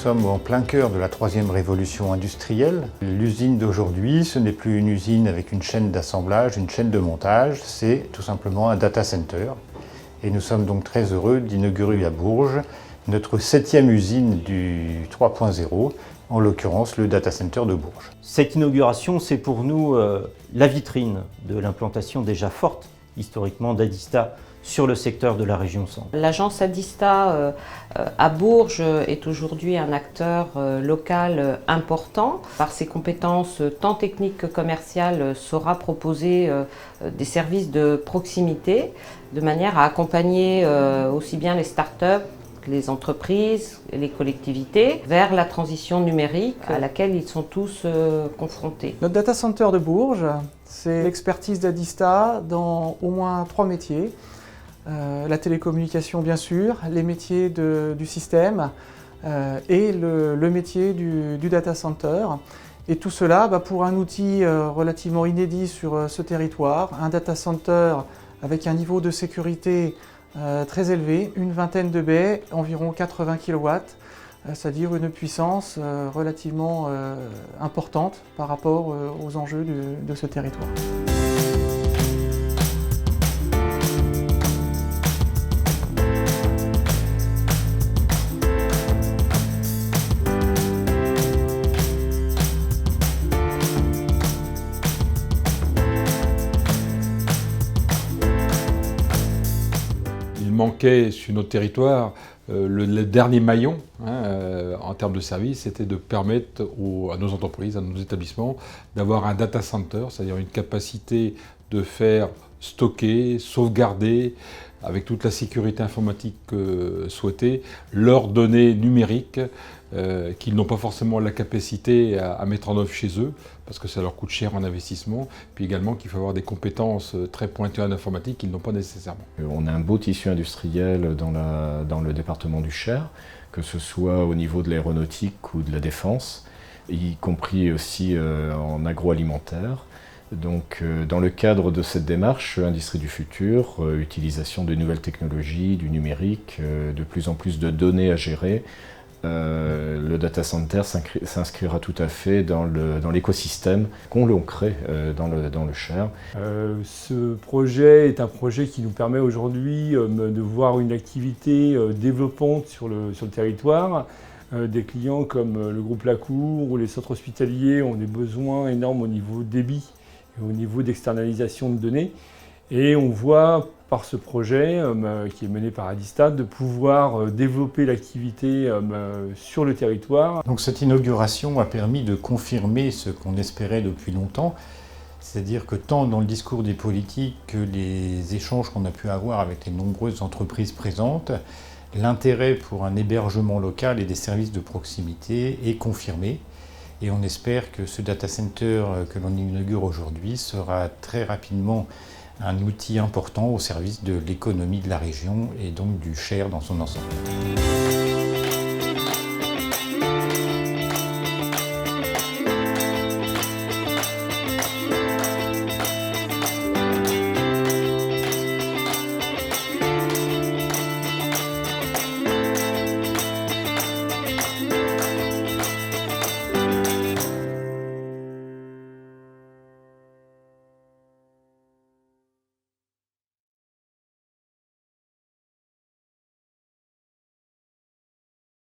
sommes en plein cœur de la troisième révolution industrielle. L'usine d'aujourd'hui, ce n'est plus une usine avec une chaîne d'assemblage, une chaîne de montage, c'est tout simplement un data center. Et nous sommes donc très heureux d'inaugurer à Bourges notre 7e usine du 3.0, en l'occurrence le data center de Bourges. Cette inauguration, c'est pour nous la vitrine de l'implantation déjà forte, historiquement, d'Adista sur le secteur de la région centre. L'agence Adista à Bourges est aujourd'hui un acteur local important. Par ses compétences tant techniques que commerciales, saura proposer des services de proximité de manière à accompagner aussi bien les startups, les entreprises, les collectivités, vers la transition numérique à laquelle ils sont tous confrontés. Notre data center de Bourges, c'est l'expertise d'Adista dans au moins 3 métiers. La télécommunication bien sûr, les métiers du système et le métier du data center. Et tout cela pour un outil relativement inédit sur ce territoire, un data center avec un niveau de sécurité très élevé, une vingtaine de baies, environ 80 kW, c'est-à-dire une puissance relativement importante par rapport aux enjeux de ce territoire. Il manquait sur notre territoire le dernier maillon en termes de services, c'était de permettre à nos entreprises, à nos établissements, d'avoir un data center, c'est-à-dire une capacité de faire stocker, sauvegarder, avec toute la sécurité informatique souhaitée, leurs données numériques qu'ils n'ont pas forcément la capacité à mettre en œuvre chez eux, parce que ça leur coûte cher en investissement, puis également qu'il faut avoir des compétences très pointues en informatique qu'ils n'ont pas nécessairement. On a un beau tissu industriel dans le département du Cher, que ce soit au niveau de l'aéronautique ou de la défense, y compris aussi en agroalimentaire. Donc, dans le cadre de cette démarche, Industrie du futur, utilisation de nouvelles technologies, du numérique, de plus en plus de données à gérer, le data center s'inscrira tout à fait dans l'écosystème qu'on crée dans le Cher. Ce projet est un projet qui nous permet aujourd'hui de voir une activité développante sur le territoire. Des clients comme le groupe Lacour ou les centres hospitaliers ont des besoins énormes au niveau débit et au niveau d'externalisation de données. Et on voit par ce projet qui est mené par Adista de pouvoir développer l'activité sur le territoire. Donc cette inauguration a permis de confirmer ce qu'on espérait depuis longtemps, c'est-à-dire que tant dans le discours des politiques que les échanges qu'on a pu avoir avec les nombreuses entreprises présentes, l'intérêt pour un hébergement local et des services de proximité est confirmé. Et on espère que ce data center que l'on inaugure aujourd'hui sera très rapidement un outil important au service de l'économie de la région et donc du Cher dans son ensemble.